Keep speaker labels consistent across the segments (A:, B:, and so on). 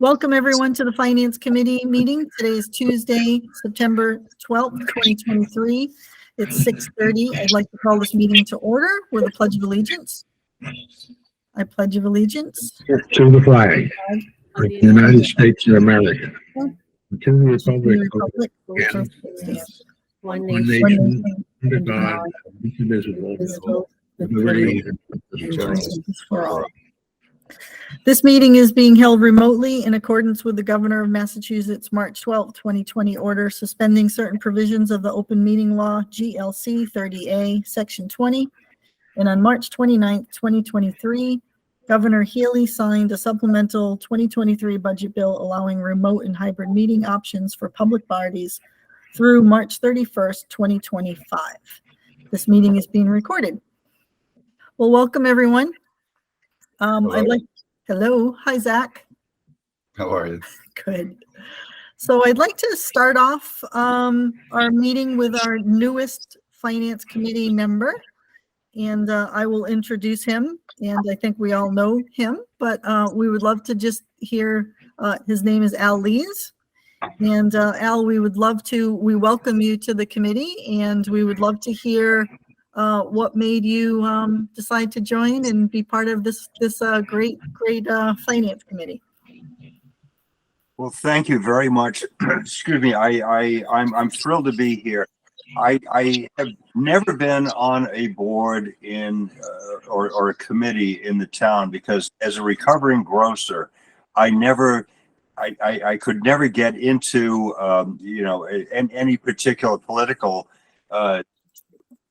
A: Welcome everyone to the Finance Committee meeting. Today is Tuesday, September 12th, 2023. It's 6:30. I'd like to call this meeting to order with a pledge of allegiance. I pledge of allegiance
B: to the flag of the United States of America, and to the republic for which it stands, one nation, under God, indivisible, with liberty and justice for all.
A: This meeting is being held remotely in accordance with the Governor of Massachusetts March 12, 2020 order suspending certain provisions of the Open Meeting Law, GLC 30A, Section 20. And on March 29, 2023, Governor Healy signed a supplemental 2023 budget bill allowing remote and hybrid meeting options for public bodies through March 31st, 2025. This meeting is being recorded. Well, welcome everyone. Hello. Hi, Zach.
C: How are you?
A: Good. So I'd like to start off our meeting with our newest Finance Committee member, and I will introduce him. And I think we all know him, but we would love to just hear, his name is Al Lees. And Al, we welcome you to the committee, and we would love to hear what made you decide to join and be part of this great Finance Committee.
C: Well, thank you very much. Excuse me. I'm thrilled to be here. I have never been on a board or a committee in the town because as a recovering grocer, I could never get into any particular political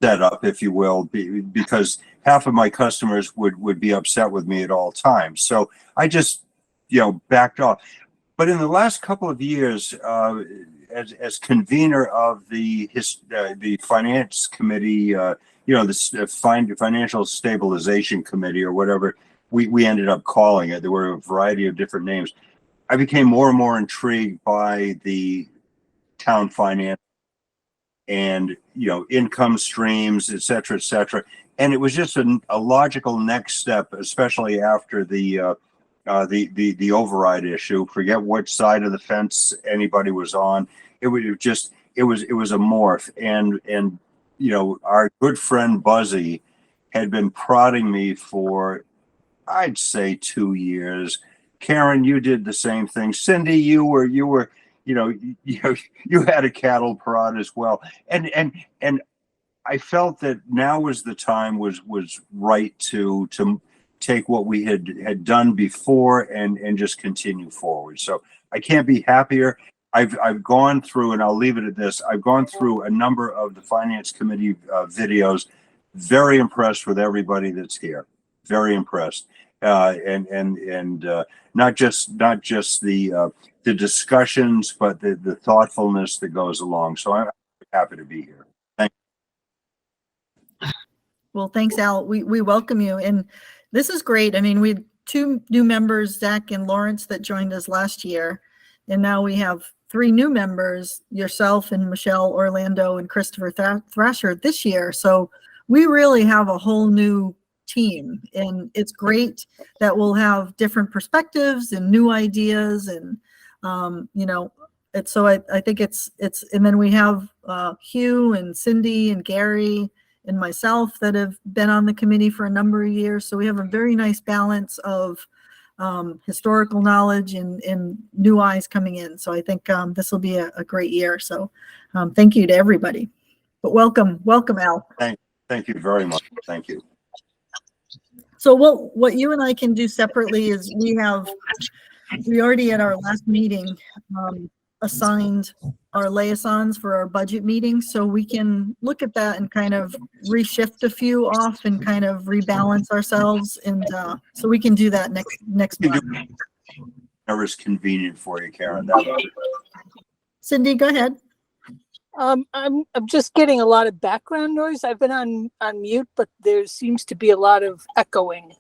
C: setup, if you will, because half of my customers would be upset with me at all times. So I just, backed off. But in the last couple of years, as convener of the Finance Committee, the Financial Stabilization Committee or whatever we ended up calling it, there were a variety of different names. I became more and more intrigued by the town finance and income streams, et cetera, and it was just a logical next step, especially after the override issue. Forget which side of the fence anybody was on. It was a morph, and our good friend Buzzy had been prodding me for, I'd say, 2 years. Karen, you did the same thing. Cindy, you had a cattle prod as well, and I felt that now was the time was right to take what we had done before and just continue forward. So I can't be happier. I've gone through, and I'll leave it at this. I've gone through a number of the Finance Committee videos. Very impressed with everybody that's here. Very impressed, and not just the discussions, but the thoughtfulness that goes along. So I'm happy to be here. Thank you.
A: Well, thanks, Al. We welcome you, and this is great. I mean, we had 2 new members, Zach and Lawrence, that joined us last year, and now we have 3 new members, yourself and Michelle Orlando and Christopher Thrasher this year. So we really have a whole new team, and it's great that we'll have different perspectives and new ideas, and so I think it's and then we have Hugh and Cindy and Gary and myself that have been on the committee for a number of years. So we have a very nice balance of historical knowledge and new eyes coming in. So I think this will be a great year. So thank you to everybody. But welcome, Al.
C: Thank you very much. Thank you.
A: So what you and I can do separately is we already at our last meeting assigned our liaisons for our budget meeting, so we can look at that and kind of reshift a few off and kind of rebalance ourselves, and so we can do that next month.
C: Whatever's convenient for you, Karen.
A: Cindy, go ahead.
D: I'm just getting a lot of background noise. I've been on mute, but there seems to be a lot of echoing.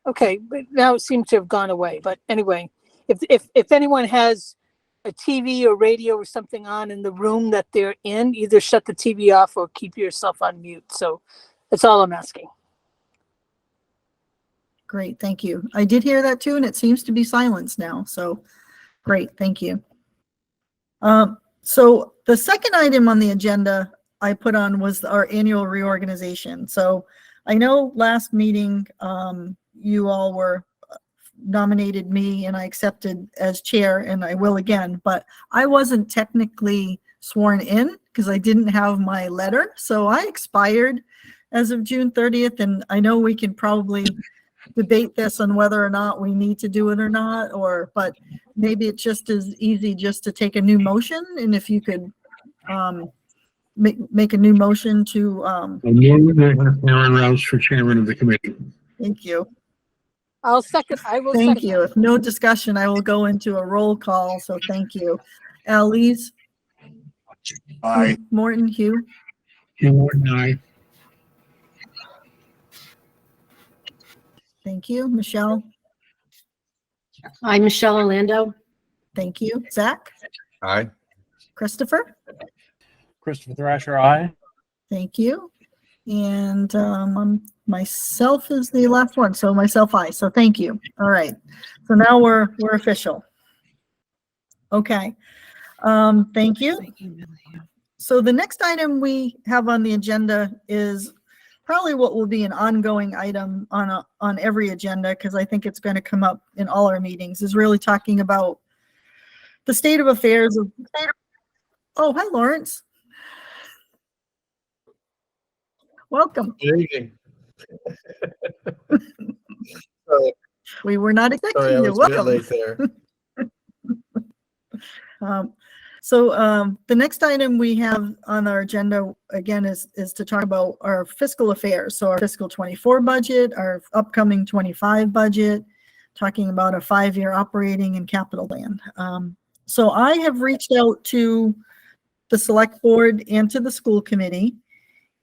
D: Okay, but now it seems to have gone away. But anyway, if anyone has a TV or radio or something on in the room that they're in, either shut the TV off or keep yourself on mute. So that's all I'm asking.
A: Great, thank you. I did hear that too, and it seems to be silenced now, so great, thank you. So the second item on the agenda I put on was our annual reorganization. So I know last meeting, you all were nominated me and I accepted as chair, and I will again, but I wasn't technically sworn in because I didn't have my letter. So I expired as of June 30th, and I know we can probably debate this on whether or not we need to do it or not, but maybe it's just as easy just to take a new motion, and if you could make a new motion to
B: I move that Aaron Rouse for chairman of the committee.
A: thank you.
D: I will second
A: Thank you. If no discussion, I will go into a roll call, so thank you. Al Lees,
C: Aye.
A: Morton, Hugh,
B: Hugh Morton, aye.
A: thank you. Michelle,
E: Hi, Michelle Orlando.
A: thank you. Zach,
F: Aye.
A: Christopher,
G: Christopher Thrasher, aye.
A: thank you. And myself is the last one, so myself, aye. So thank you. All right. So now we're official. Okay. Thank you. So the next item we have on the agenda is probably what will be an ongoing item on every agenda, because I think it's going to come up in all our meetings, is really talking about the state of affairs of. Oh, hi, Lawrence. Welcome.
F: Good evening.
A: We were not
F: Sorry,
A: expecting
F: I
A: you.
F: was a bit
A: Welcome.
F: late there.
A: The next item we have on our agenda again is to talk about our fiscal affairs. So our fiscal 24 budget, our upcoming 25 budget, talking about a 5-year operating and capital plan. So I have reached out to the select board and to the school committee.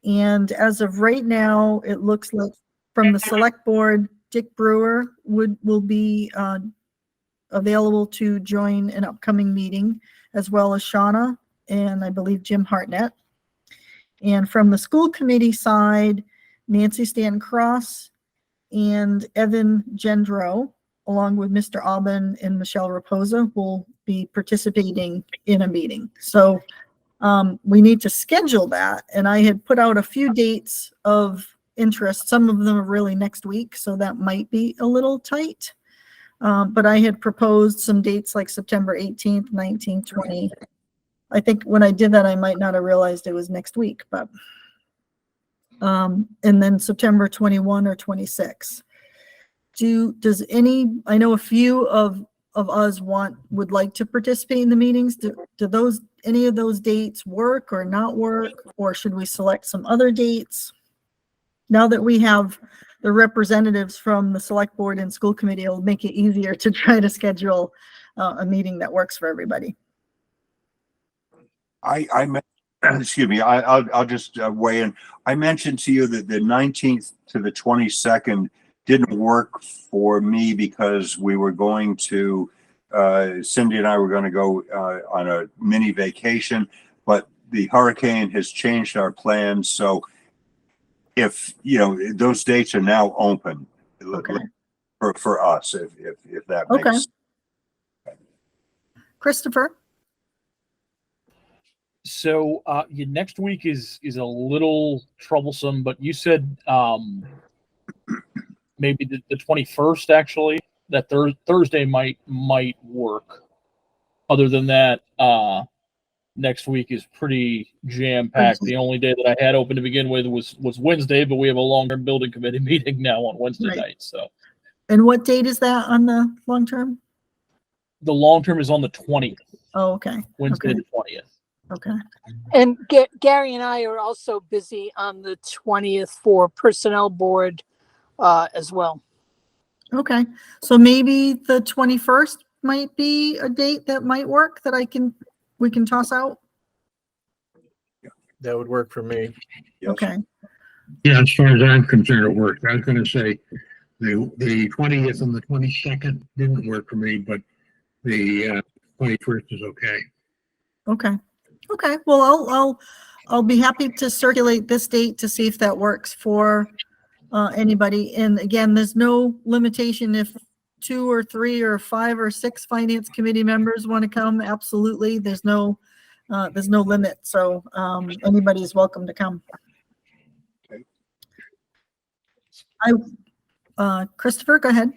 A: And as of right now, it looks like from the select board, Dick Brewer will be available to join an upcoming meeting, as well as Shauna and I believe Jim Hartnett. And from the school committee side, Nancy Stanton Cross and Evan Gendro, along with Mr. Aubin and Michelle Raposa, will be participating in a meeting. So we need to schedule that. And I had put out a few dates of interest. Some of them are really next week, so that might be a little tight. But I had proposed some dates like September 18th, 19th, 20th. I think when I did that, I might not have realized it was next week, but and then September 21 or 26. I know a few of us would like to participate in the meetings. Do any of those dates work or not work, or should we select some other dates? Now that we have the representatives from the select board and school committee, it'll make it easier to try to schedule a meeting that works for everybody.
C: Excuse me, I'll just weigh in. I mentioned to you that the 19th to the 22nd didn't work for me because we were going to, Cindy and I were going to go on a mini vacation, but the hurricane has changed our plans. So if, those dates are now open
A: Okay.
C: for us, if that
A: Okay.
C: makes.
A: Christopher?
G: So your next week is a little troublesome, but you said maybe the 21st actually. That Thursday might work. Other than that, next week is pretty jam-packed. The only day that I had open to begin with was Wednesday, but we have a long-term building committee meeting now on Wednesday
A: Right.
G: night. So
A: And what date is that on the long term?
G: the long-term is on the 20th,
A: Oh, okay.
G: Wednesday
A: Okay.
G: the 20th.
A: Okay.
D: And Gary and I are also busy on the 20th for personnel board as well.
A: Okay. So maybe the 21st might be a date that might work that we can toss out.
F: That would work for me.
C: Yes.
A: Okay.
B: Yeah, as far as I'm concerned, it worked. I was gonna say the 20th and the 22nd didn't work for me, but the 21st is okay.
A: Okay. Okay. Well, I'll be happy to circulate this date to see if that works for anybody. And again, there's no limitation if 2 or 3 or 5 or 6 finance committee members want to come. Absolutely. There's no limit. So anybody is welcome to come. Christopher, go ahead.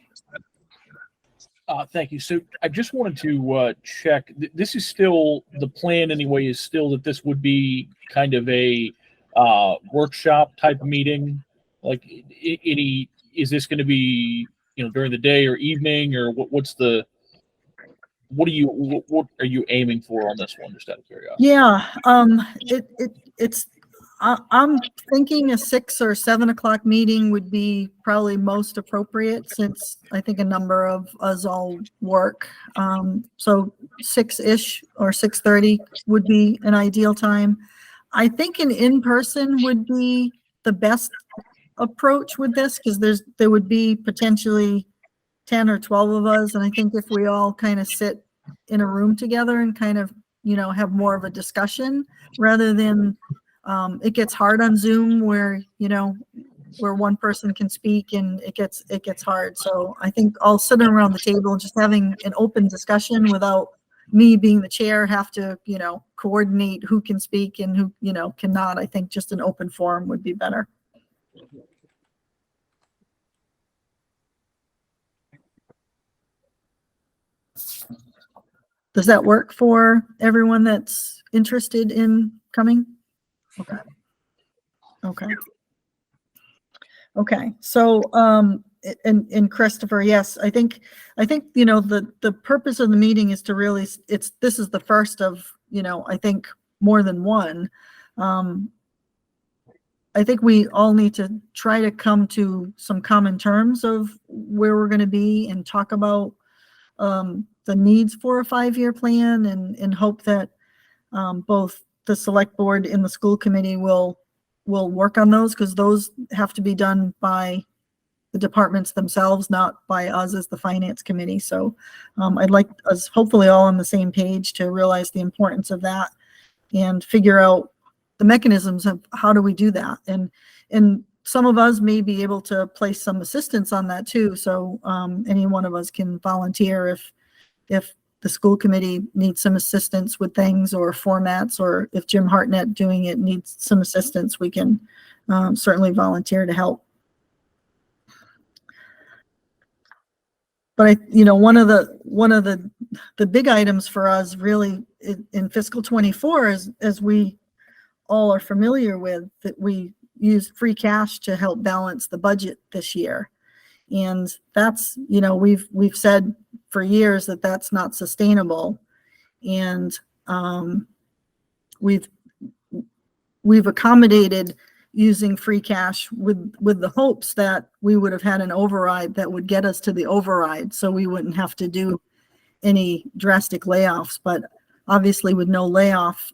G: Thank you. So I just wanted to check. This is still the plan anyway. Is still that this would be kind of a workshop type meeting. Like is this going to be during the day or evening, or what are you aiming for on this one? Just out of curiosity.
A: Yeah, I'm thinking a 6 or 7 o'clock meeting would be probably most appropriate, since I think a number of us all work. So 6-ish or 6:30 would be an ideal time. I think an in-person would be the best approach with this, because there would be potentially 10 or 12 of us. And I think if we all kind of sit in a room together and kind of, have more of a discussion, rather than it gets hard on Zoom where one person can speak and it gets hard. So I think all sitting around the table and just having an open discussion without me being the chair, have to, coordinate who can speak and who, cannot. I think just an open forum would be better. Does that work for everyone that's interested in coming? Okay. So, and Christopher, yes, I think, the purpose of the meeting is to really, this is the first of, I think more than one. I think we all need to try to come to some common terms of where we're going to be, and talk about the needs for a 5-year plan, and hope that both the select board and the school committee will work on those, because those have to be done by the departments themselves, not by us as the finance committee. So I'd like us hopefully all on the same page to realize the importance of that, and figure out the mechanisms of how do we do that. And some of us may be able to place some assistance on that too. So any one of us can volunteer if the school committee needs some assistance with things or formats, or if Jim Hartnett doing it needs some assistance, we can certainly volunteer to help. But one of the big items for us really in fiscal 24 is, as we all are familiar with, that we use free cash to help balance the budget this year. And that's, we've said for years that that's not sustainable. And we've accommodated using free cash with the hopes that we would have had an override that would get us to the override, so we wouldn't have to do any drastic layoffs. But obviously with no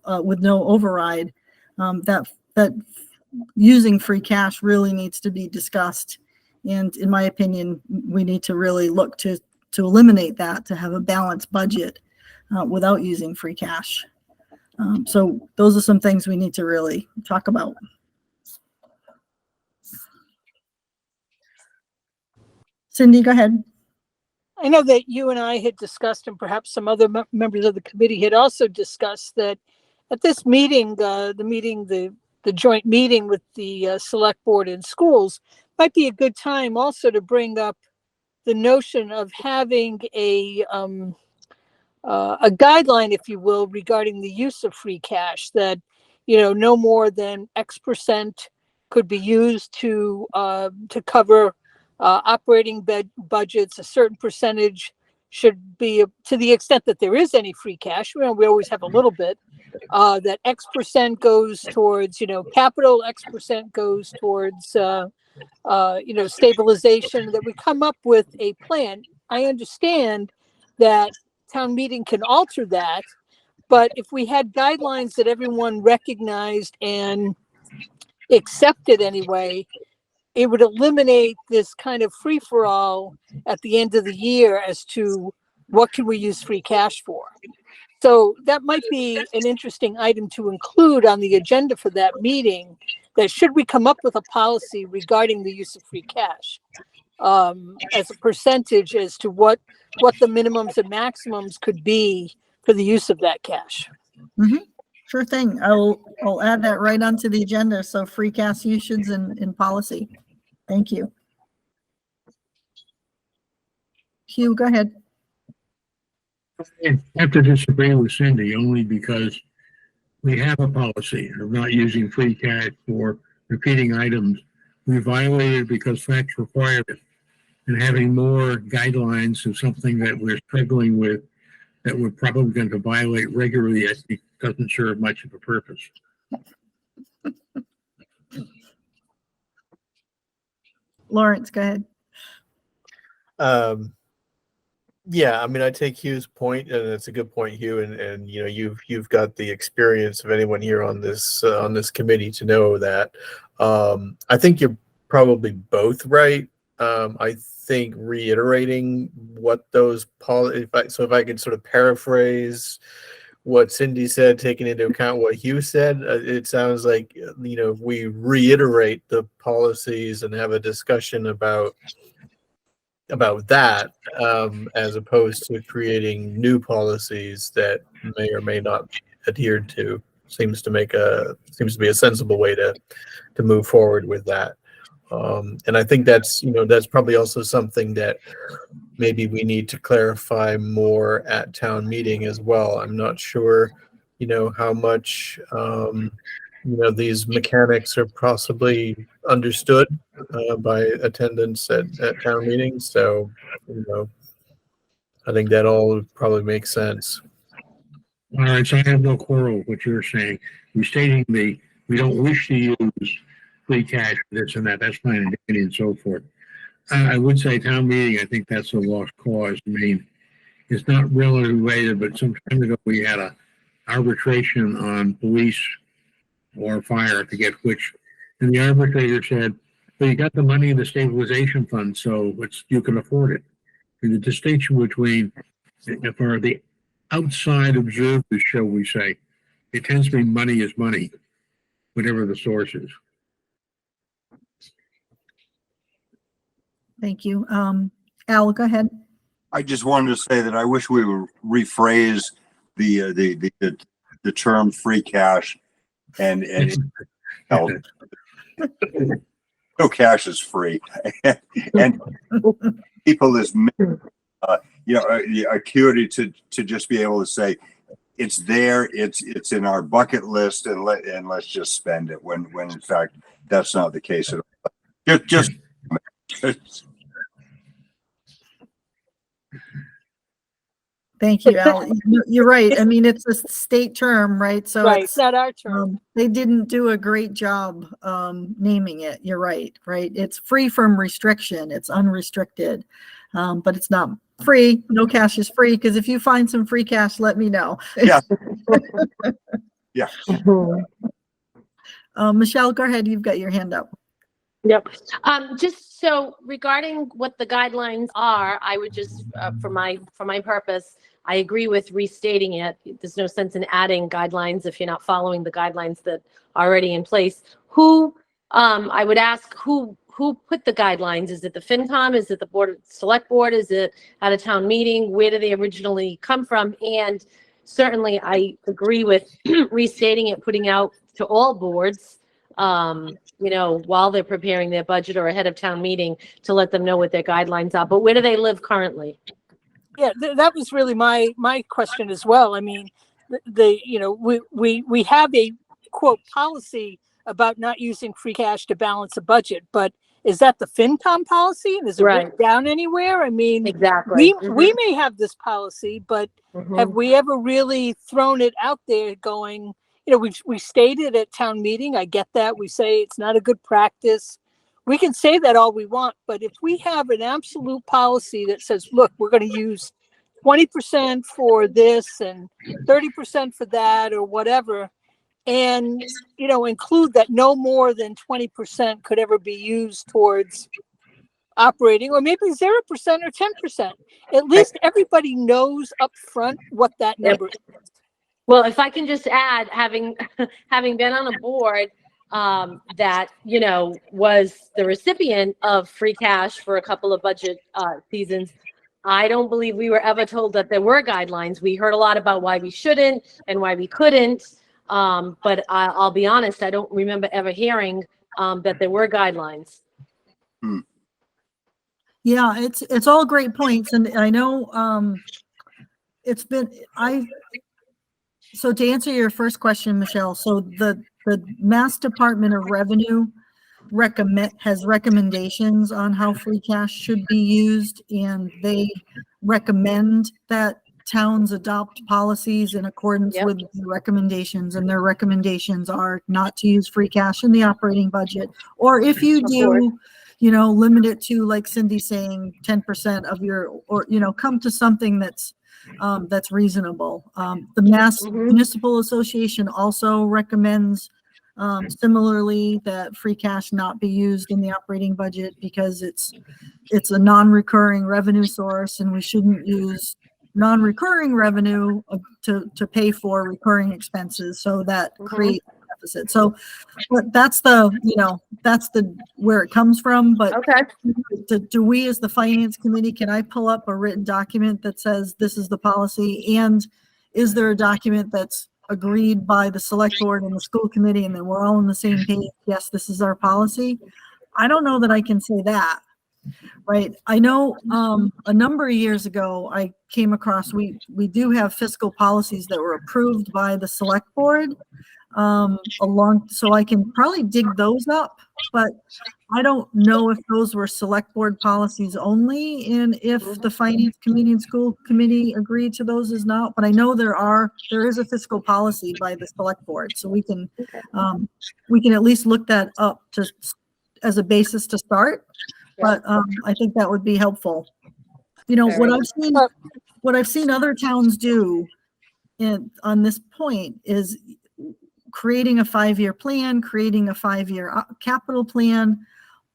A: override, that using free cash really needs to be discussed. And in my opinion, we need to really look to eliminate that, to have a balanced budget without using free cash. So those are some things we need to really talk about. Cindy, go ahead.
D: I know that you and I had discussed, and perhaps some other members of the committee had also discussed, that at this meeting, the joint meeting with the select board and schools, might be a good time also to bring up the notion of having a guideline, if you will, regarding the use of free cash, that no more than X% could be used to cover operating budgets. A certain percentage should be, to the extent that there is any free cash, we always have a little bit, that X% goes towards capital, X% goes towards stabilization, that we come up with a plan. I understand that town meeting can alter that, but if we had guidelines that everyone recognized and accepted anyway, it would eliminate this kind of free-for-all at the end of the year as to what can we use free cash for. So that might be an interesting item to include on the agenda for that meeting, that should we come up with a policy regarding the use of free cash, as a percentage as to what the minimums and maximums could be for the use of that cash.
A: Sure thing. I'll add that right onto the agenda. So free cash usage in policy. Thank you. Hugh, go ahead.
B: I have to disagree with Cindy only because we have a policy of not using free cash for repeating items. We violated it because facts required it. And having more guidelines of something that we're struggling with that we're probably going to violate regularly, I think doesn't serve much of a purpose.
A: Lawrence, go ahead.
F: Yeah, I mean, I take Hugh's point, and it's a good point, Hugh. And you know, you've got the experience of anyone here on this committee to know that. I think you're probably both right. I think reiterating what those if I could sort of paraphrase what Cindy said, taking into account what Hugh said, it sounds like, you know, we reiterate the policies and have a discussion about that, as opposed to creating new policies that may or may not be adhered to. Seems to be a sensible way to move forward with that. And I think that's probably also something that maybe we need to clarify more at town meeting as well. I'm not sure, how much, these mechanics are possibly understood by attendance at town meetings. So, I think that all probably makes sense.
B: All right, so I have no quarrel with what you're saying. Restating we don't wish to use free cash for this and that. That's fine and dandy and so forth. I would say town meeting, I think that's a lost cause. I mean, it's not really related, but some time ago we had a arbitration on police or fire, I forget which, and the arbitrator said, well, you got the money in the stabilization fund, so you can afford it. And the distinction between, for the outside observers, shall we say, it tends to be money is money, whatever the source is.
A: Thank you. Al, go ahead.
C: I just wanted to say that I wish we would rephrase the term free cash and no cash is free and people is the acuity to just be able to say it's there, it's in our bucket list and let's just spend it when in fact that's not the case at all. Just
A: Thank you, Al. You're right. I mean, it's a state term, right? So
D: Right, it's not our term.
A: they didn't do a great job naming it. You're right, right? It's free from restriction. It's unrestricted, but it's not free. No cash is free, because if you find some free cash, let me know.
C: Yeah. Yeah.
A: Michelle, go ahead. You've got your hand up.
E: Yep. Just so regarding what the guidelines are, I would just, for my purpose, I agree with restating it. There's no sense in adding guidelines if you're not following the guidelines that are already in place. I would ask who put the guidelines? Is it the FinCom? Is it the Select Board? Is it at a town meeting? Where do they originally come from? And certainly I agree with restating it, putting out to all boards, while they're preparing their budget or ahead of town meeting, to let them know what their guidelines are. But where do they live currently?
D: Yeah, that was really my question as well. I mean, we have a quote policy about not using free cash to balance a budget, but is that the FinCom policy? And is it written down anywhere? I mean,
E: Exactly.
D: We may have this policy, but have we ever really thrown it out there going, we stated at town meeting, I get that. We say it's not a good practice. We can say that all we want, but if we have an absolute policy that says, look, we're going to use 20% for this and 30% for that or whatever, and, include that no more than 20% could ever be used towards operating, or maybe 0% or 10%. At least everybody knows up front what that number is.
E: Well, if I can just add, having been on a board, that, was the recipient of free cash for a couple of budget seasons. I don't believe we were ever told that there were guidelines. We heard a lot about why we shouldn't and why we couldn't. But I'll be honest, I don't remember ever hearing that there were guidelines.
A: Yeah, it's all great points, and I know so to answer your first question, Michelle, so the Mass Department of Revenue has recommendations on how free cash should be used, and they recommend that towns adopt policies in accordance
E: Yep.
A: with the recommendations, and their recommendations are not to use free cash in the operating budget, or if you
E: Of course.
A: do, limit it to, like Cindy's saying, 10% of your, or, come to something that's reasonable. The Mass
E: Mhm.
A: Municipal Association also recommends similarly that free cash not be used in the operating budget because it's a non-recurring revenue source, and we shouldn't use non-recurring revenue to pay for recurring expenses, so that
E: Mhm.
A: creates a deficit. So, but that's the where it comes from. But
E: Okay.
A: do we, as the finance committee, can I pull up a written document that says this is the policy, and is there a document that's agreed by the select board and the school committee, and then we're all on the same page? Yes, this is our policy. I don't know that I can say that. Right. I know a number of years ago, I came across, we do have fiscal policies that were approved by the select board so I can probably dig those up, but I don't know if those were select board policies only, and if the finance committee and school committee agreed to those as not, but I know there is a fiscal policy by the select board, so we can at least look that up as a basis to start. But I think that would be helpful. What I've seen other towns do on this point is creating a 5-year plan, creating a 5-year capital plan.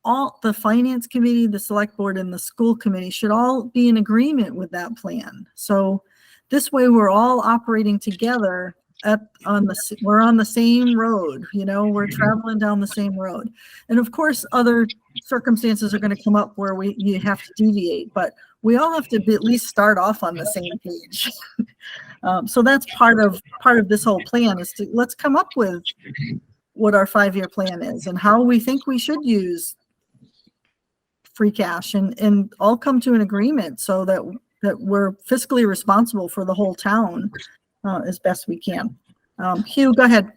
A: All the finance committee, the select board, and the school committee should all be in agreement with that plan. So this way we're all operating together we're on the same road, we're traveling down the same road. And of course, other circumstances are going to come up where you have to deviate, but we all have to at least start off on the same page. So that's part of this whole plan, is let's come up with what our 5-year plan is and how we think we should use free cash, and all come to an agreement so that we're fiscally responsible for the whole town as best we can. Hugh, go ahead.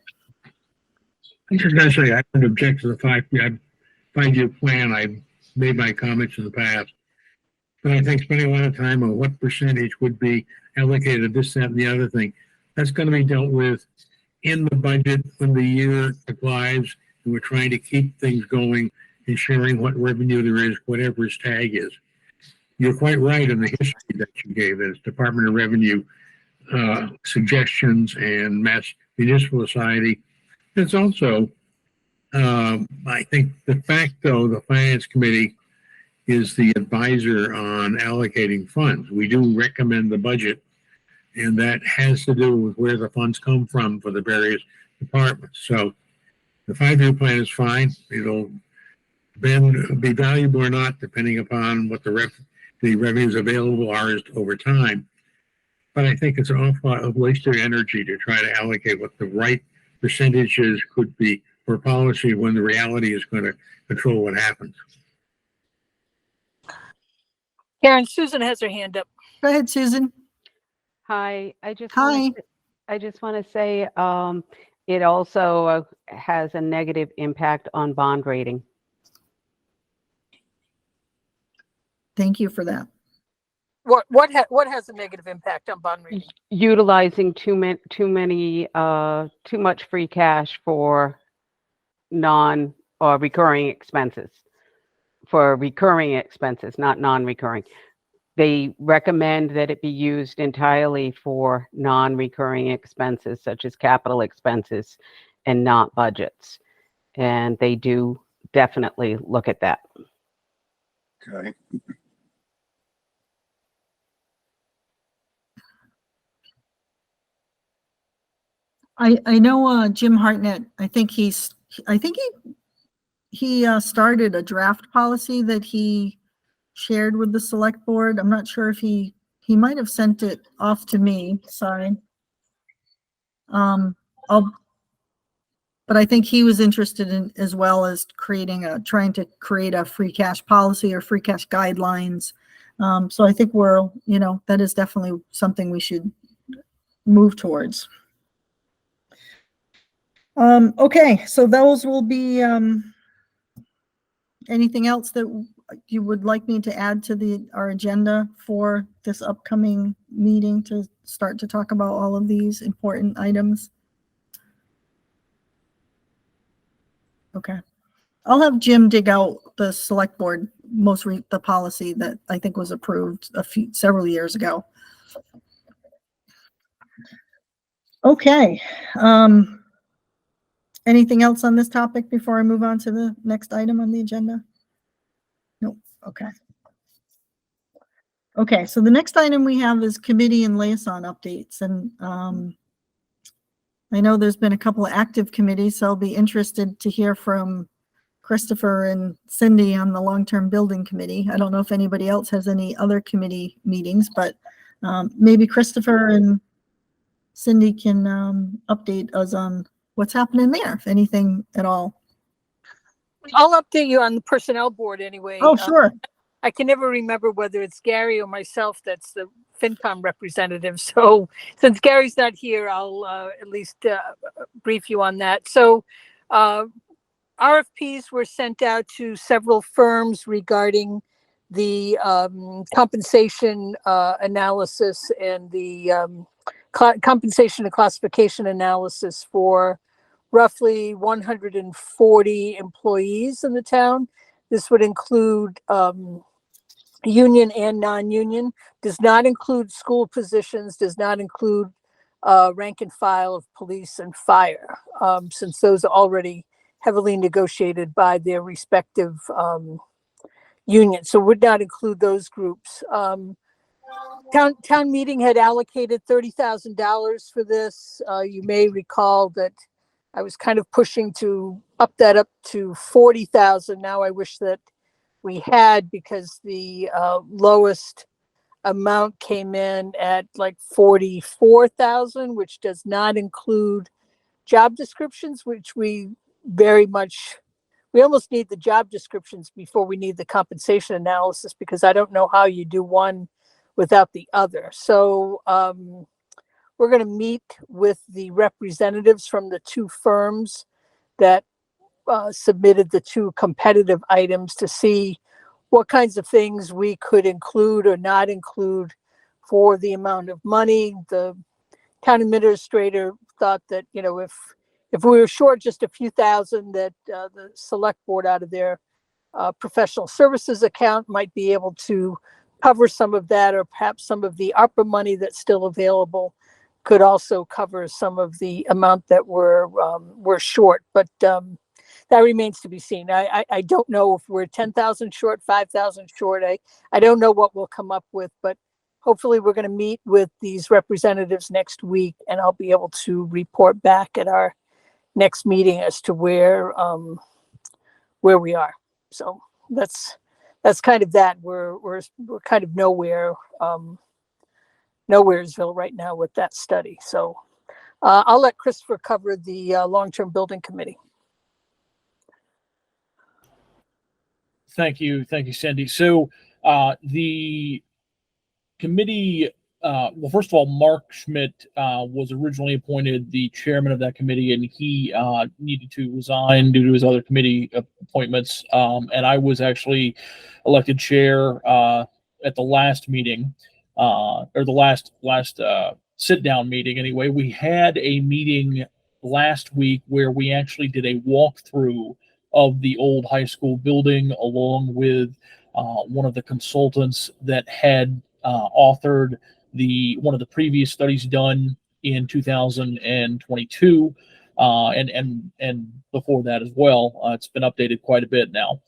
B: I'm just gonna say, I don't object to the 5-year plan. I've made my comments in the past. But I think spending a lot of time on what percentage would be allocated to this, that, and the other thing, that's gonna be dealt with in the budget when the year applies, and we're trying to keep things going and sharing what revenue there is, whatever its tag is. You're quite right in the history that you gave. There's Department of Revenue suggestions and Mass Municipal Society. It's also, I think, the fact, though, the Finance Committee is the advisor on allocating funds. We do recommend the budget, and that has to do with where the funds come from for the various departments. So the 5-year plan is fine. It'll be valuable or not, depending upon what the revenues available are over time. But I think it's an awful lot of wasted energy to try to allocate what the right percentages could be for policy when the reality is going to control what happens.
D: Karen, Susan has her hand up.
A: Go ahead, Susan.
H: Hi,
A: Hi.
H: I just want to say it also has a negative impact on bond rating.
A: Thank you for that.
D: What has a negative impact on bond rating?
H: Utilizing too much free cash for non or recurring expenses. For recurring expenses, not non-recurring. They recommend that it be used entirely for non-recurring expenses, such as capital expenses, and not budgets. And they do definitely look at that.
C: Okay.
A: I know Jim Hartnett, I think he's I think he started a draft policy that he shared with the select board. I'm not sure if he might have sent it off to me. Sorry. But I think he was interested in, as well as trying to create a free cash policy or free cash guidelines. So I think that is definitely something we should move towards. Okay, so those will be, anything else that you would like me to add to our agenda for this upcoming meeting to start to talk about all of these important items? Okay. I'll have Jim dig out the select board, the policy that I think was approved several years ago. Okay. Anything else on this topic before I move on to the next item on the agenda? Nope. Okay. Okay, so the next item we have is committee and liaison updates. And I know there's been a couple of active committees, so I'll be interested to hear from Christopher and Cindy on the long-term building committee. I don't know if anybody else has any other committee meetings, but maybe Christopher and Cindy can update us on what's happening there, if anything at all.
D: I'll update you on the personnel board anyway.
A: Oh, sure.
D: I can never remember whether it's Gary or myself that's the FinCom representative. So since Gary's not here, I'll at least brief you on that. So RFPs were sent out to several firms regarding the compensation analysis and the compensation and classification analysis for roughly 140 employees in the town. This would include union and non-union, does not include school positions, does not include rank and file of police and fire, since those are already heavily negotiated by their respective unions. So would not include those groups. Town meeting had allocated $30,000 for this. You may recall that I was kind of pushing to up to 40,000. Now I wish that we had, because the lowest amount came in at like 44,000, which does not include job descriptions, which we almost need the job descriptions before we need the compensation analysis, because I don't know how you do one without the other. So we're going to meet with the representatives from the two firms that submitted the two competitive items to see what kinds of things we could include or not include for the amount of money. The town administrator thought that, if we were short just a few thousand, that the select board out of their professional services account might be able to cover some of that, or perhaps some of the ARPA money that's still available could also cover some of the amount that we're short. But that remains to be seen. I don't know if we're 10,000 short, 5,000 short. I don't know what we'll come up with, but hopefully we're going to meet with these representatives next week, and I'll be able to report back at our next meeting as to where we are. So that's kind of that. We're kind of nowheresville right now with that study. So I'll let Christopher cover the long-term building committee.
G: Thank you, Cindy. So the committee, well, first of all, Mark Schmidt was originally appointed the chairman of that committee, and he needed to resign due to his other committee appointments. And I was actually elected chair at the last meeting, or the last sit-down meeting anyway. We had a meeting last week where we actually did a walkthrough of the old high school building, along with one of the consultants that had authored one of the previous studies done in 2022, and before that as well. It's been updated quite a bit now.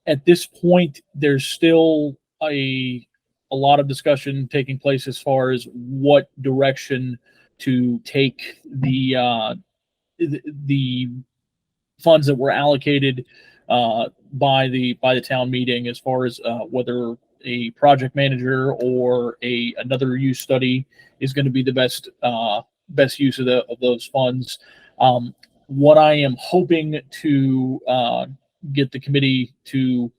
G: At this point, there's still a lot of discussion taking place as far as what direction to take the funds that were allocated by the town meeting, as far as whether a project manager or another use study is going to be the best use of those funds. What I am hoping to get the committee to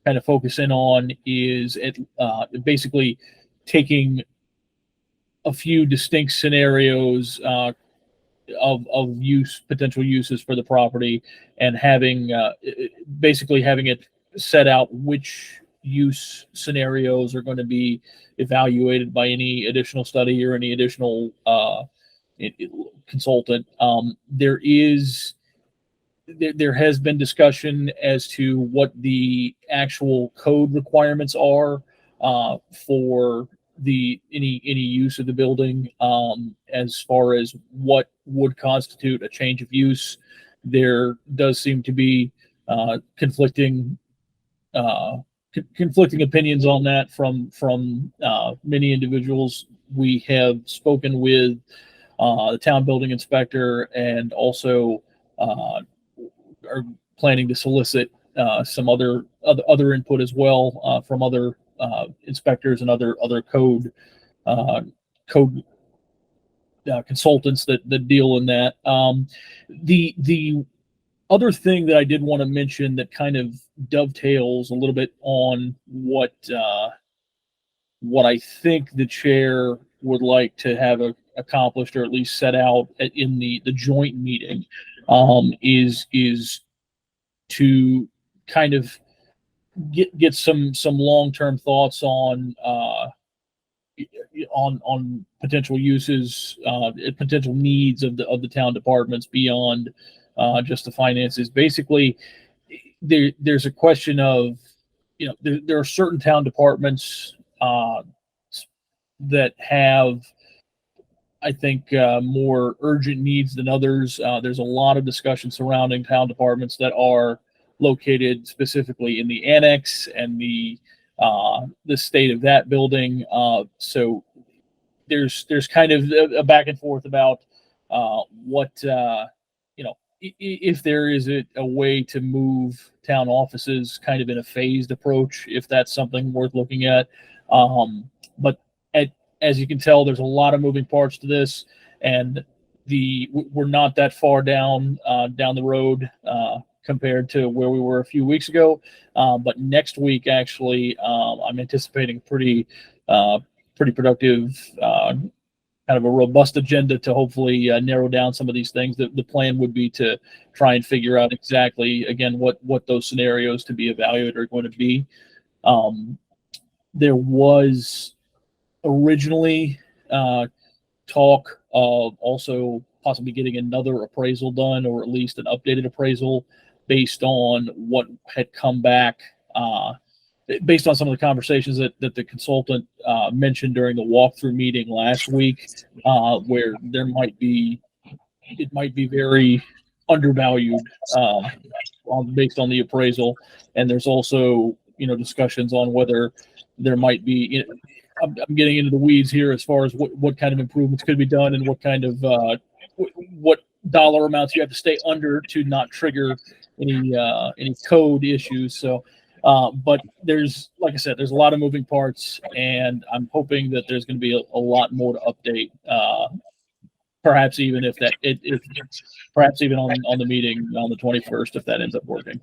G: kind of focus in on is basically taking a few distinct scenarios of potential uses for the property, and basically having it set out which use scenarios are going to be evaluated by any additional study or any additional consultant. There has been discussion as to what the actual code requirements are for any use of the building, as far as what would constitute a change of use. There does seem to be conflicting opinions on that from many individuals. We have spoken with the town building inspector, and also are planning to solicit some other input as well from other inspectors and other code consultants that deal in that. The other thing that I did want to mention that kind of dovetails a little bit on what I think the chair would like to have accomplished, or at least set out in the joint meeting, is to kind of get some long-term thoughts on potential uses, potential needs of the town departments beyond just the finances. Basically, there's a question of, there are certain town departments that have, I think, more urgent needs than others. There's a lot of discussion surrounding town departments that are located specifically in the annex and the state of that building. So there's kind of a back and forth about what if there is a way to move town offices kind of in a phased approach, if that's something worth looking at. But as you can tell, there's a lot of moving parts to this, and we're not that far down the road compared to where we were a few weeks ago. But next week, actually, I'm anticipating pretty productive, kind of a robust agenda to hopefully narrow down some of these things. The plan would be to try and figure out exactly, again, what those scenarios to be evaluated are going to be. There was originally talk of also possibly getting another appraisal done, or at least an updated appraisal based on what had come back, based on some of the conversations that the consultant mentioned during the walkthrough meeting last week, where it might be very undervalued based on the appraisal. And there's also, discussions on whether there might be, I'm getting into the weeds here as far as what kind of improvements could be done, and what kind of what dollar amounts you have to stay under to not trigger any code issues. So, but like I said, there's a lot of moving parts, and I'm hoping that there's going to be a lot more to update. Perhaps even perhaps even on the meeting on the 21st, if that ends up working.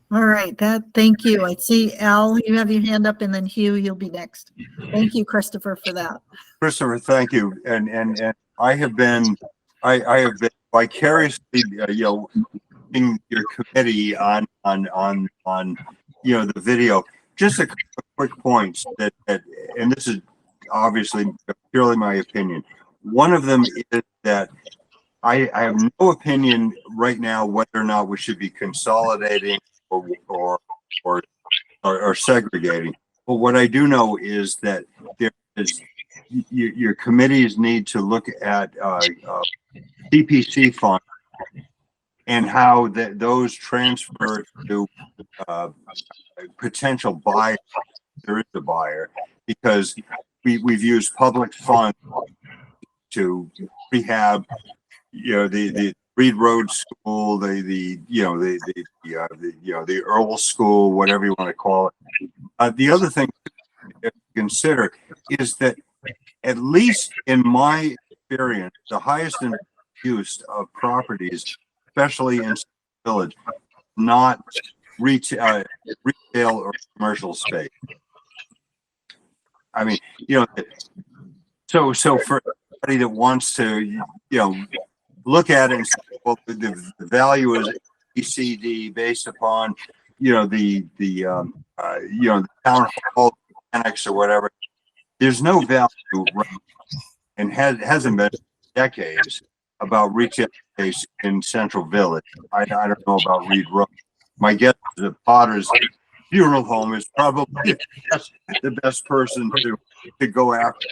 A: All right, thank you. I see Al, you have your hand up, and then Hugh, you'll be next. Thank you, Christopher, for that.
C: Christopher, thank you. And I have been vicariously, in your committee on the video. Just a couple of quick points that, and this is obviously purely my opinion. One of them is that I have no opinion right now whether or not we should be consolidating or segregating. But what I do know is that your committees need to look at CPC funds and how those transfer to potential buyer. There is a buyer, because we've used public funds to rehab, the Reed Road School, the Earl School, whatever you want to call it. The other thing to consider is that, at least in my experience, the highest use of properties, especially in village, not retail or commercial space. I mean, so for anybody that wants to, look at it and say, well, the value is ECD based upon, the town hall annex or whatever. There's no value, and hasn't been decades, about retail space in Central Village. I don't know about Reed Road. My guess is that Potter's funeral home is probably the best person to go after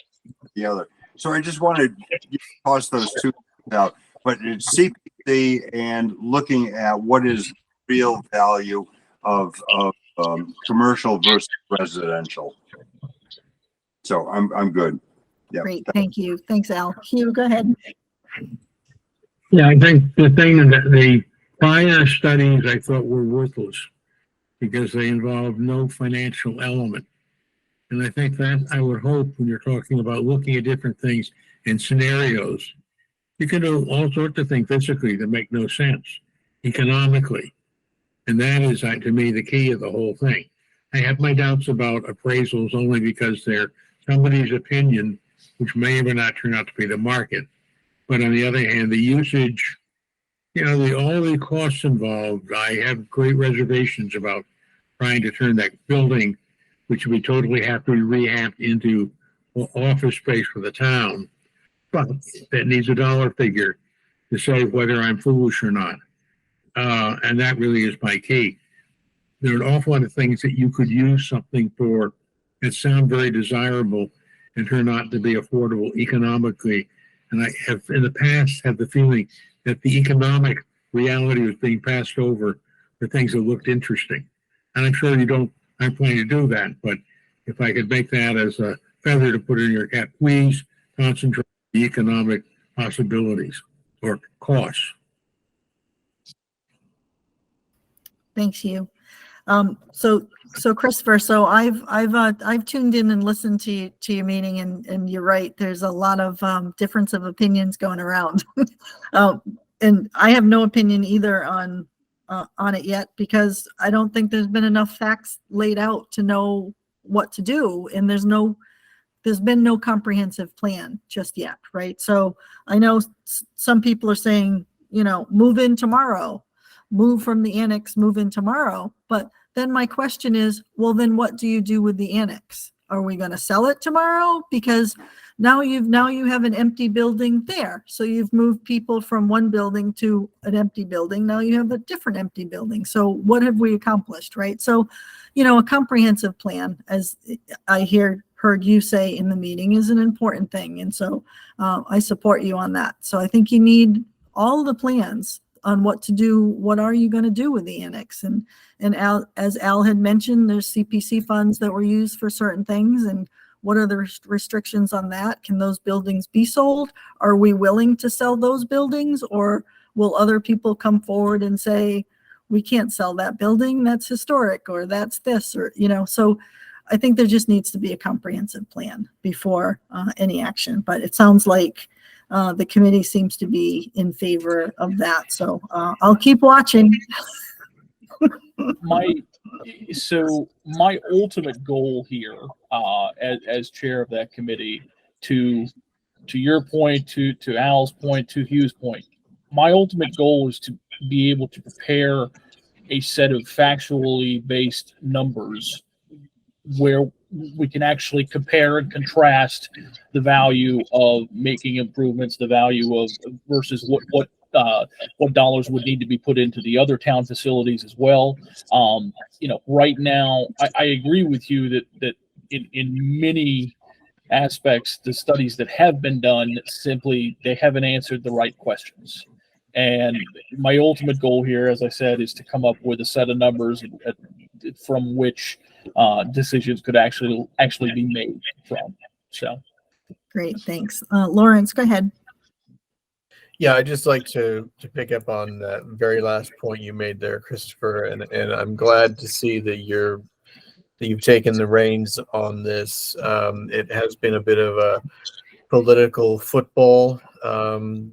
C: the other. So I just wanted to toss those two out. But it's CPC and looking at what is real value of commercial versus residential. So I'm good. Yeah.
A: Great, thank you. Thanks, Al. Hugh, go ahead.
B: Yeah, I think the thing that the prior studies I thought were worthless because they involved no financial element. And I think that I would hope when you're talking about looking at different things and scenarios, you can do all sorts of things physically that make no sense economically. And that is, to me, the key of the whole thing. I have my doubts about appraisals only because they're somebody's opinion, which may or may not turn out to be the market. But on the other hand, the usage, all the costs involved, I have great reservations about trying to turn that building, which would totally have to be rehabbed, into office space for the town. But that needs a dollar figure to say whether I'm foolish or not. And that really is my key. There are an awful lot of things that you could use something for that sound very desirable and turn out to be affordable economically. And I have in the past had the feeling that the economic reality was being passed over for things that looked interesting. And I'm sure I'm planning to do that, but if I could make that as a feather to put in your cap, please concentrate on the economic possibilities or costs.
A: Thanks, Hugh. So Christopher, so I've tuned in and listened to your meeting, and you're right. There's a lot of difference of opinions going around, and I have no opinion either on it yet because I don't think there's been enough facts laid out to know what to do, and there's been no comprehensive plan just yet, right? So I know some people are saying, move in tomorrow, move from the annex, move in tomorrow, but then my question is, well, then what do you do with the annex? Are we going to sell it tomorrow? Because now you have an empty building there. So you've moved people from one building to an empty building. Now you have a different empty building. So what have we accomplished, right? So, a comprehensive plan, as I heard you say in the meeting, is an important thing. And so I support you on that. So I think you need all the plans on what to do. What are you going to do with the annex? And Al, as Al had mentioned, there's CPC funds that were used for certain things. And what are the restrictions on that? Can those buildings be sold? Are we willing to sell those buildings? Or will other people come forward and say, we can't sell that building, that's historic, or that's this, or, so I think there just needs to be a comprehensive plan before any action. But it sounds like the committee seems to be in favor of that. So I'll keep watching.
G: My ultimate goal here, as chair of that committee, to your point, to Al's point, to Hugh's point, my ultimate goal is to be able to prepare a set of factually based numbers where we can actually compare and contrast the value of making improvements, the value of versus what dollars would need to be put into the other town facilities as well. Right now, I agree with you that in many aspects, the studies that have been done, simply, they haven't answered the right questions. And my ultimate goal here, as I said, is to come up with a set of numbers from which decisions could actually be made from. So,
A: great, thanks. Lawrence, go ahead.
F: Yeah, I'd just like to pick up on that very last point you made there, Christopher, and I'm glad to see that you've taken the reins on this. It has been a bit of a political football,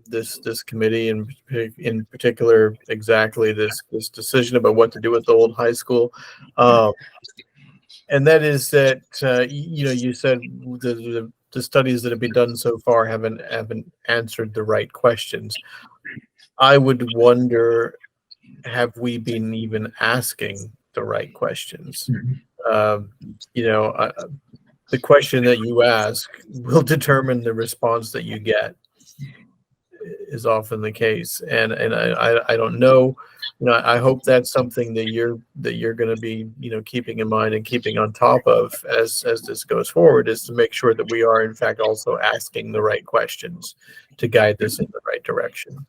F: this committee, and in particular, exactly this decision about what to do with the old high school. And that is that, you said the studies that have been done so far haven't answered the right questions. I would wonder, have we been even asking the right questions? The question that you ask will determine the response that you get, is often the case. And I don't know, I hope that's something that you're going to be, keeping in mind and keeping on top of as this goes forward, is to make sure that we are in fact also asking the right questions to guide this in the right direction.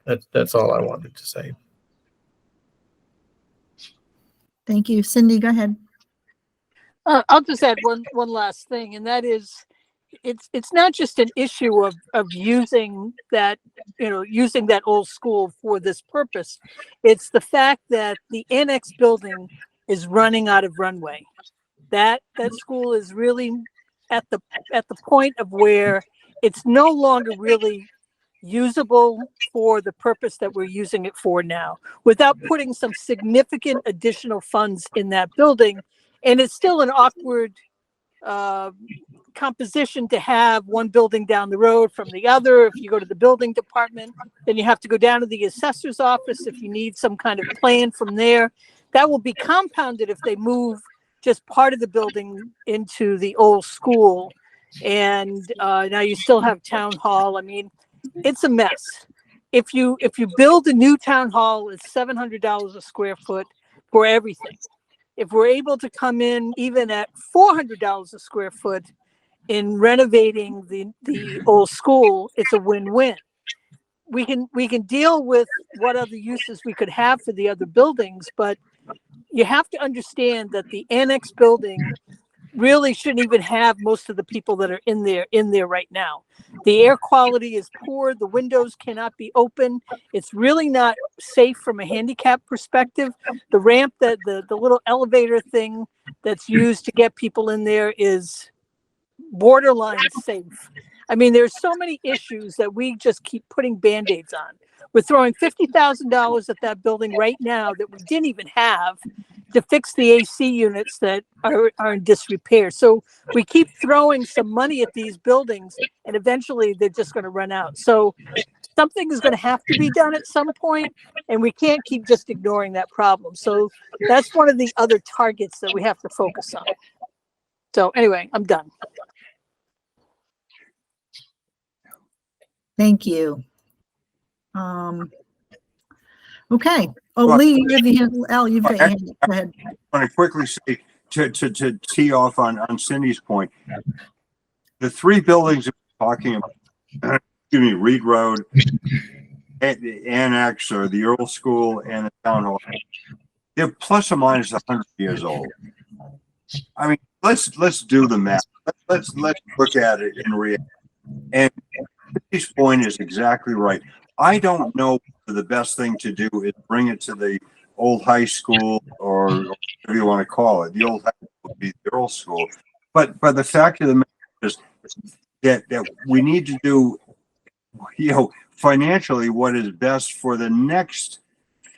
F: That's all I wanted to say.
A: Thank you. Cindy, go ahead.
D: I'll just add one last thing, and that is, it's not just an issue of using that old school for this purpose. It's the fact that the annex building is running out of runway. That school is really at the point of where it's no longer really usable for the purpose that we're using it for now, without putting some significant additional funds in that building. And it's still an awkward composition to have one building down the road from the other. If you go to the building department, then you have to go down to the assessor's office if you need some kind of plan from there. That will be compounded if they move just part of the building into the old school. And now you still have town hall. I mean, it's a mess. If you build a new town hall, it's $700 a square foot for everything. If we're able to come in even at $400 a square foot in renovating the old school, it's a win-win. We can deal with what other uses we could have for the other buildings, but you have to understand that the annex building really shouldn't even have most of the people that are in there right now. The air quality is poor. The windows cannot be open. It's really not safe from a handicap perspective. The ramp, that the little elevator thing that's used to get people in there is borderline safe. I mean, there's so many issues that we just keep putting Band-Aids on. We're throwing $50,000 at that building right now that we didn't even have to fix the AC units that are in disrepair. So we keep throwing some money at these buildings, and eventually they're just going to run out. So something is going to have to be done at some point, and we can't keep just ignoring that problem. So that's one of the other targets that we have to focus on. So anyway, I'm done.
A: Thank you. Okay. Oh,
C: Well,
A: Lee, you have the hand. Al, you've got your hand. Go ahead.
C: I want to quickly say to tee off on Cindy's point, the three buildings that we're talking about, Reed Road, the Annex or the Earl School, and the Town Hall, they're plus or minus 100 years old. I mean, let's do the math. Let's look at it in reality. And Cindy's point is exactly right. I don't know the best thing to do is bring it to the old high school, or whatever you want to call it. The old high school would be the Earl School. But the fact of the matter is that we need to do, financially what is best for the next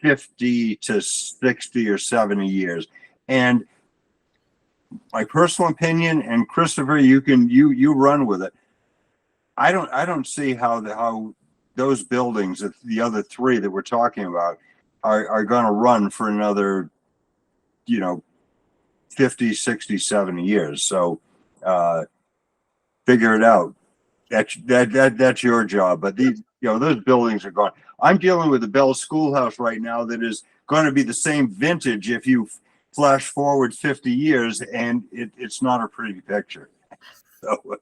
C: 50 to 60 or 70 years. And my personal opinion, and Christopher, you run with it. I don't see how those buildings, the other three that we're talking about, are going to run for another, 50, 60, 70 years. So figure it out. That's your job. But those buildings are gone. I'm dealing with the Bell Schoolhouse right now that is going to be the same vintage if you flash forward 50 years, and it's not a pretty picture. So.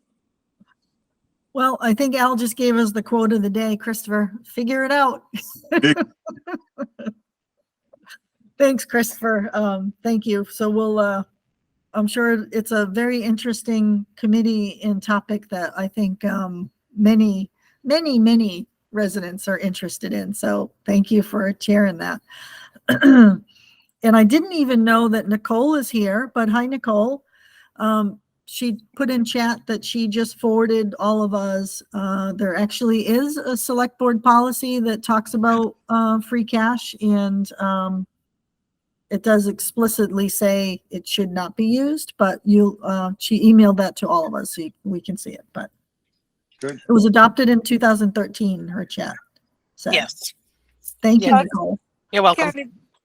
A: Well, I think Al just gave us the quote of the day, Christopher. Figure it out. Thanks, Christopher. Thank you. So I'm sure it's a very interesting committee and topic that I think many residents are interested in. So thank you for chairing that. And I didn't even know that Nicole is here, but hi, Nicole. She put in chat that she just forwarded all of us. There actually is a select board policy that talks about free cash, and it does explicitly say it should not be used, but she emailed that to all of us so we can see it. But
C: Good.
A: it was adopted in 2013, her chat said.
I: Yes,
A: Thank you,
D: Yeah.
A: Nicole.
I: you're welcome.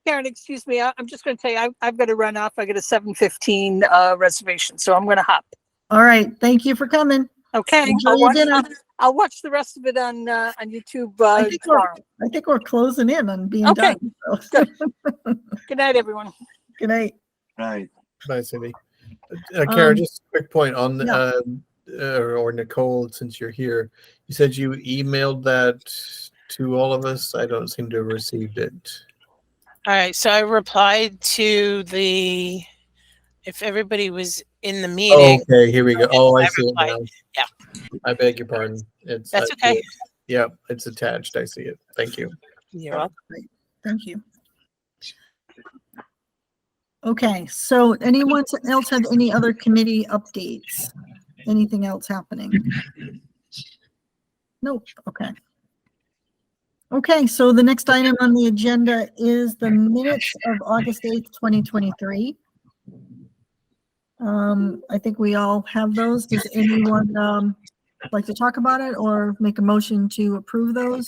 D: Karen, excuse me. I'm just going to tell you, I've got to run off. I got a 7:15 reservation, so I'm going to hop.
A: All right. Thank you for coming.
D: Okay.
A: Enjoy your dinner.
D: I'll watch the rest of it on YouTube
A: I think we're-
D: tomorrow.
A: I think we're closing in on being
D: Okay.
A: done. So.
D: Good night, everyone.
A: Good night.
C: Right.
F: Nice, Cindy. Karen,
A: Um,
F: just a quick point on
A: yeah.
F: or Nicole, since you're here, you said you emailed that to all of us. I don't seem to have received it.
I: All right, so I replied to if everybody was in the meeting.
F: Okay, here we go. Oh, I see it
I: replied.
F: now.
I: Yeah.
F: I beg your pardon. It's
I: That's
F: I see
I: okay.
F: it. Yeah, it's attached. I see it. Thank you.
I: You're welcome.
A: Thank you. Okay, so anyone else have any other committee updates? Anything else happening? Nope. Okay. Okay, so the next item on the agenda is the minutes of August 8th, 2023. I think we all have those. Does anyone like to talk about it or make a motion to approve those?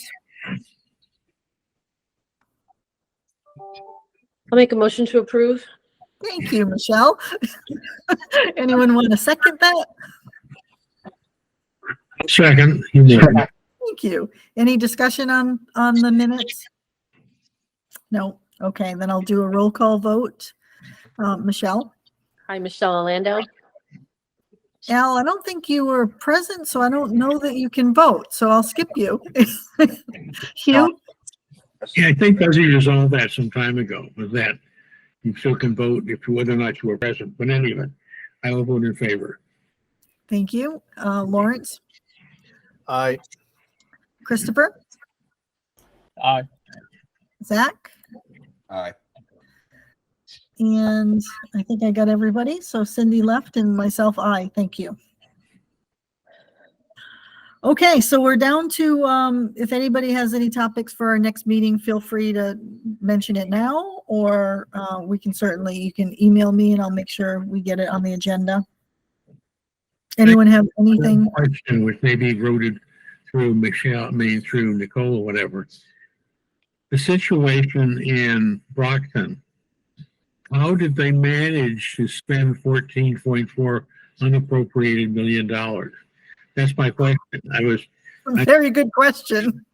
E: I'll make a motion to approve.
A: Thank you, Michelle. Anyone want to second that?
B: Second.
A: Thank you. Any discussion on the minutes? No. Okay, then I'll do a roll call vote. Michelle?
E: Hi, Michelle Orlando.
A: Al, I don't think you were present, so I don't know that you can vote, so I'll skip you. Hugh?
B: Yeah, I think Buzzy resolved that some time ago, was that you still can vote if whether or not you were present. But anyway, I will vote in favor.
A: Thank you. Lawrence?
F: I
A: Christopher?
G: Aye.
A: Zach?
C: Aye.
A: And I think I got everybody. So Cindy left and myself, aye. Thank you. Okay, so we're down to, if anybody has any topics for our next meeting, feel free to mention it now, or you can email me and I'll make sure we get it on the agenda. Anyone have anything?
B: Question which may be routed through Michelle, through Nicole or whatever. The situation in Brockton, how did they manage to spend $14.4 unappropriated $1 million? That's my question.
A: Very good question.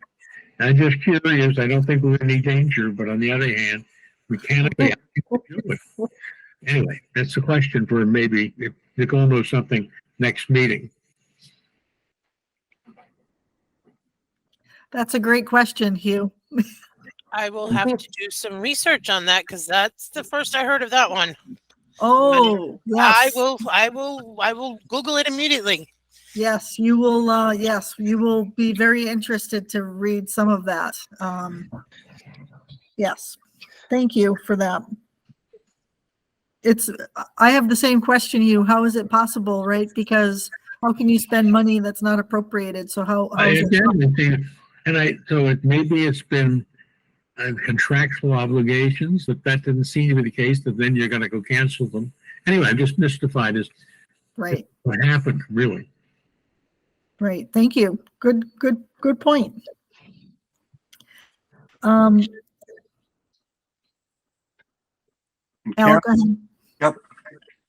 B: I'm just curious. I don't think we're in any danger, but on the other hand, we can't be. Anyway, that's the question for maybe if Nicole knows something next meeting.
A: That's a great question, Hugh.
I: I will have to do some research on that because that's the first I heard of that one.
A: Oh, yes.
I: I will Google it immediately.
A: Yes, you will. Yes, you will be very interested to read some of that. Yes, thank you for that. I have the same question you. How is it possible, right? Because how can you spend money that's not appropriated? So how is it?
B: Maybe it's been contractual obligations that didn't seem to be the case. That then you're going to go cancel them. Anyway, I'm just mystified as
A: right
B: what happened really.
A: Right. Thank you. Good point. Al,
C: Karen,
A: go ahead.
C: yep.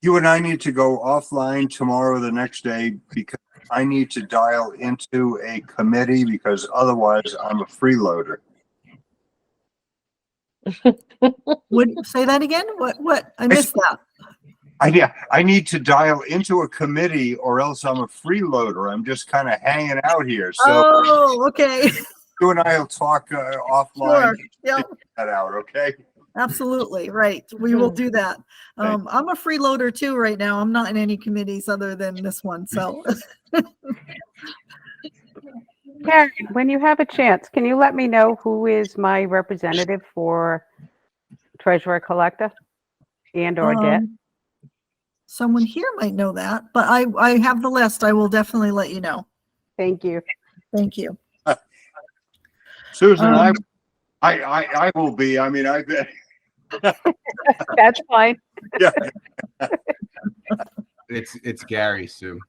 C: You and I need to go offline tomorrow or the next day because I need to dial into a committee because otherwise I'm a freeloader.
A: Say that again? What? I missed that.
C: I need to dial into a committee or else I'm a freeloader. I'm just kind of hanging out here. So
A: Oh, okay.
C: you and I will talk offline.
A: Sure. Yeah.
C: Figure that out, okay?
A: Absolutely. Right. We will do that. I'm a freeloader too right now. I'm not in any committees other than this one. So
H: Karen, when you have a chance, can you let me know who is my representative for treasurer collector and or debt?
A: Someone here might know that, but I have the list. I will definitely let you know.
H: Thank you.
A: Thank you.
C: Susan,
A: Um,
C: I will be. I mean, I bet.
H: That's fine.
C: Yeah.
J: It's Gary, Sue,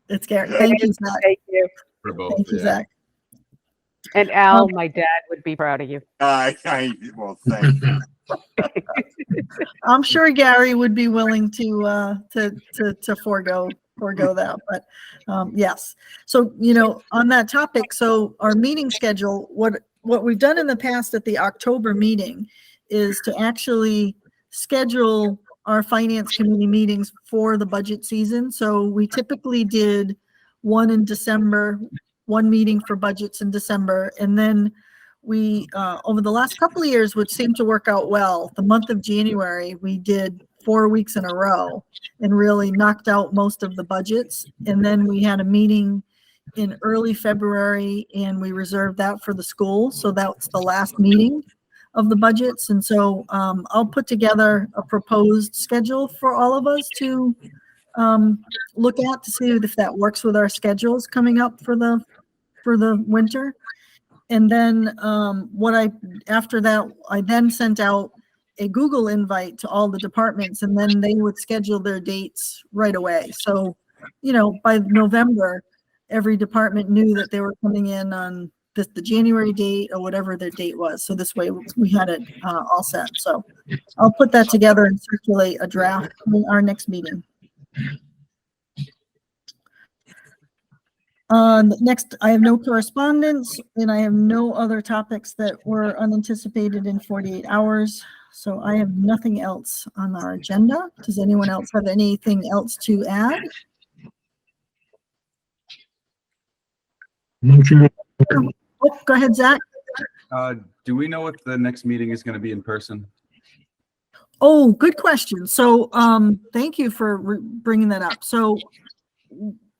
A: It's Gary. Thank you, Zach.
H: Thank you.
J: for both.
A: Thank you,
J: Yeah.
A: Zach.
H: And Al, my dad would be proud of you.
C: Well, thank you.
A: I'm sure Gary would be willing to forego that, but yes. So, on that topic, so our meeting schedule, what we've done in the past at the October meeting is to actually schedule our finance committee meetings for the budget season. So we typically did one in December, one meeting for budgets in December, and then we, over the last couple of years, which seemed to work out well, the month of January, we did 4 weeks in a row and really knocked out most of the budgets. And then we had a meeting in early February and we reserved that for the school. So that's the last meeting of the budgets. And so I'll put together a proposed schedule for all of us to look at to see if that works with our schedules coming up for the winter. And then after that, I then sent out a Google invite to all the departments and then they would schedule their dates right away. So, by November, every department knew that they were coming in on the January date or whatever their date was. So this way we had it all set. So I'll put that together and circulate a draft in our next meeting. Next, I have no correspondence and I have no other topics that were unanticipated in 48 hours. So I have nothing else on our agenda. Does anyone else have anything else to add?
B: Motion.
A: Oh, go ahead, Zach.
J: Do we know if the next meeting is going to be in person?
A: Oh, good question. So, thank you for bringing that up. So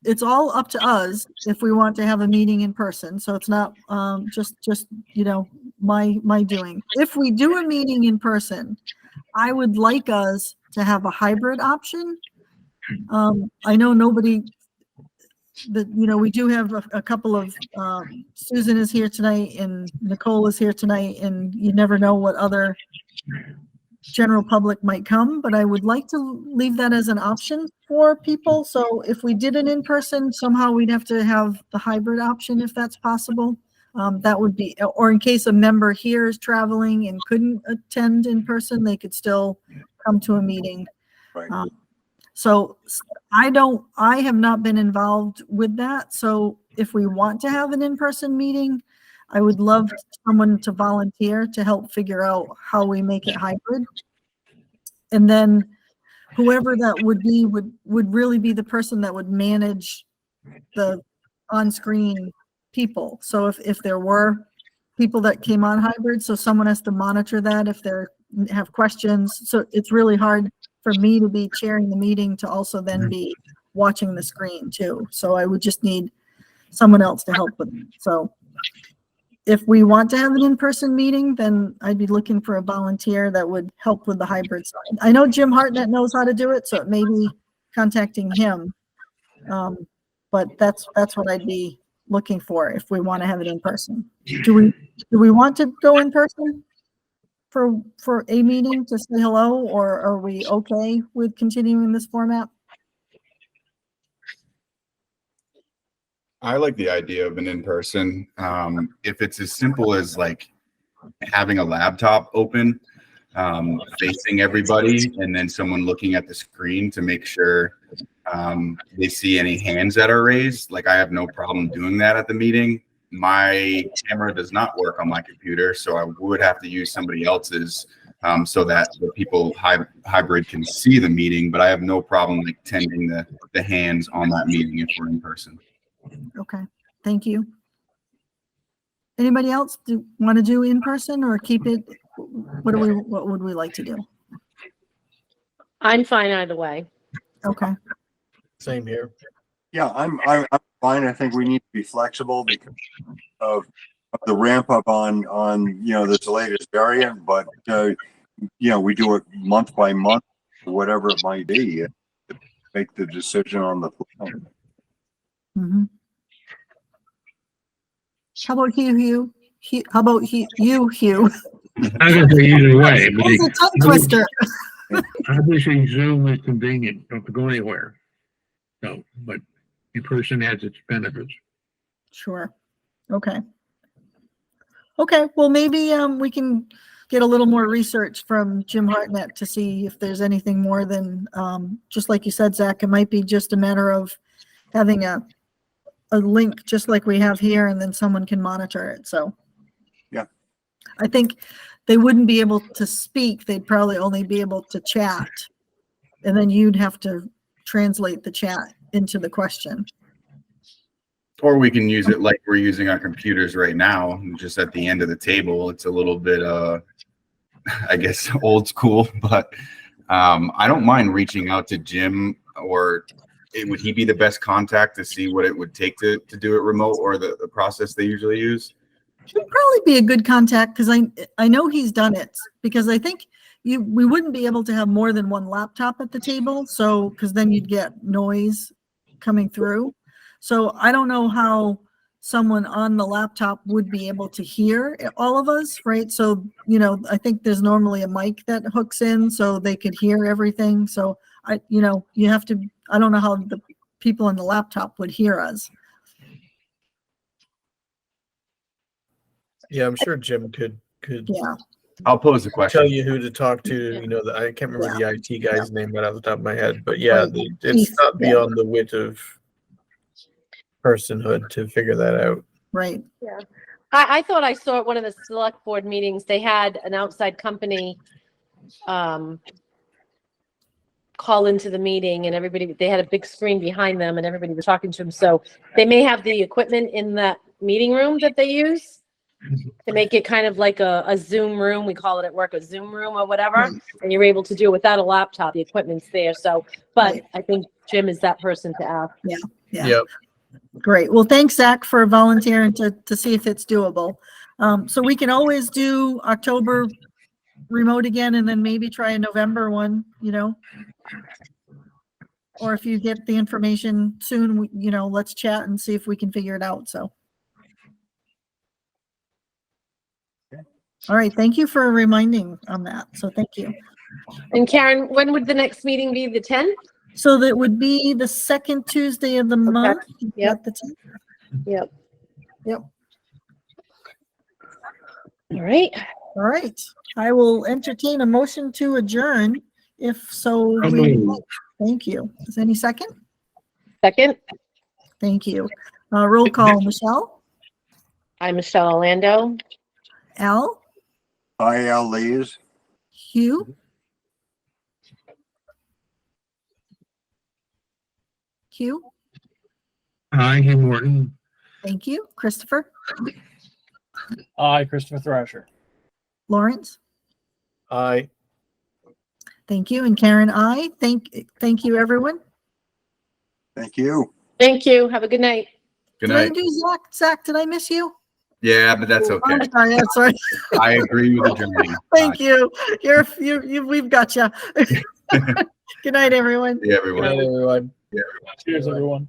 A: it's all up to us if we want to have a meeting in person. So it's not, just, my doing. If we do a meeting in person, I would like us to have a hybrid option. I know we do have a couple of, Susan is here tonight and Nicole is here tonight, and you never know what other general public might come, but I would like to leave that as an option for people. So if we did it in person, somehow we'd have to have the hybrid option if that's possible. That would be, or in case a member here is traveling and couldn't attend in person, they could still come to a meeting.
C: Right.
A: So I have not been involved with that. So if we want to have an in-person meeting, I would love someone to volunteer to help figure out how we make it hybrid. And then whoever that would be would really be the person that would manage the on-screen people. So if there were people that came on hybrid, so someone has to monitor that if they have questions. So it's really hard for me to be chairing the meeting to also then be watching the screen too. So I would just need someone else to help with it. So if we want to have an in-person meeting, then I'd be looking for a volunteer that would help with the hybrid side. I know Jim Hartnett knows how to do it, so it may be contacting him. But that's what I'd be looking for if we want to have it in person. Do we want to go in person for a meeting to say hello, or are we okay with continuing this format?
J: I like the idea of an in-person. If it's as simple as like having a laptop open, facing everybody, and then someone looking at the screen to make sure they see any hands that are raised. Like, I have no problem doing that at the meeting. My camera does not work on my computer, so I would have to use somebody else's so that the people hybrid can see the meeting, but I have no problem like tending the hands on that meeting if we're in person.
A: Okay, thank you. Anybody else want to do in person or keep it? What would we like to do?
E: I'm fine either way.
A: Okay.
F: Same here.
C: Yeah, I'm fine. I think we need to be flexible because of the ramp up on, you know, this latest variant, but, you know, we do it month by month, whatever it might be, to make the decision on the fly.
A: Mhm. How about Hugh? How about you, Hugh?
B: I don't think either way. but
A: It's a tongue twister.
B: Obviously, Zoom is convenient, don't have to go anywhere. So, but in person has its benefits.
A: Sure. Okay. Okay, well, maybe we can get a little more research from Jim Hartnett to see if there's anything more than, just like you said, Zach, it might be just a matter of having a link just like we have here, and then someone can monitor it. So
C: Yeah.
A: I think they wouldn't be able to speak. They'd probably only be able to chat. And then you'd have to translate the chat into the question.
J: Or we can use it like we're using our computers right now, just at the end of the table. It's a little bit, I guess, old school, but I don't mind reaching out to Jim, or would he be the best contact to see what it would take to do it remote, or the process they usually use?
A: He'd probably be a good contact because I know he's done it, because I think we wouldn't be able to have more than one laptop at the table. So, because then you'd get noise coming through. So I don't know how someone on the laptop would be able to hear all of us, right? So, you know, I think there's normally a mic that hooks in so they could hear everything. So you know, you have to, I don't know how the people on the laptop would hear us.
F: Yeah, I'm sure Jim could
A: Yeah.
J: I'll pose the question.
F: tell you who to talk to. You know, I can't remember the IT guy's name right off the top of my head, but yeah,
A: Right.
F: it's not
A: Yeah.
F: beyond the wit of personhood to figure that out.
A: Right.
E: Yeah. I thought I saw at one of the select board meetings, they had an outside company call into the meeting, and they had a big screen behind them and everybody was talking to them. So they may have the equipment in that meeting room that they use to make it kind of like a Zoom room. We call it at work a Zoom room or whatever.
A: Right.
E: And you're able to do it without a laptop. The equipment's there. So, but
A: Right.
E: I think Jim is that person to ask.
A: Yeah.
F: Yep.
A: Great. Well, thanks, Zach, for volunteering to see if it's doable. So we can always do October remote again, and then maybe try a November one, you know? Or if you get the information soon, you know, let's chat and see if we can figure it out. So. All right. Thank you for reminding on that. So thank you.
E: And Karen, when would the next meeting be? The 10th?
A: So that would be the second Tuesday of the month.
E: Yep.
A: The 10th.
E: Yep.
A: Yep.
E: All right.
A: All right. I will entertain a motion to adjourn. If so, thank you. Is any second?
E: Second,
A: Thank you. Roll call, Michelle,
E: I'm Michelle Orlando.
A: Al,
C: Hi, Al Lees.
A: Hugh, Hugh,
B: Hi, Hugh Morton.
A: thank you. Christopher,
G: Aye, Christopher Thrasher.
A: Lawrence,
F: Aye.
A: thank you. And Karen, I thank you, everyone.
C: Thank you.
E: Thank you. Have a good night.
J: Good
A: Did I
J: night.
A: do Zach? Zach, did I miss you?
J: Yeah, but that's okay.
A: I'm sorry. I'm sorry.
J: I agree with adjourning.
A: Thank you. We've got you. Good night, everyone.
J: Yeah,
F: Good
J: everyone.
F: night, everyone.
G: Cheers, everyone.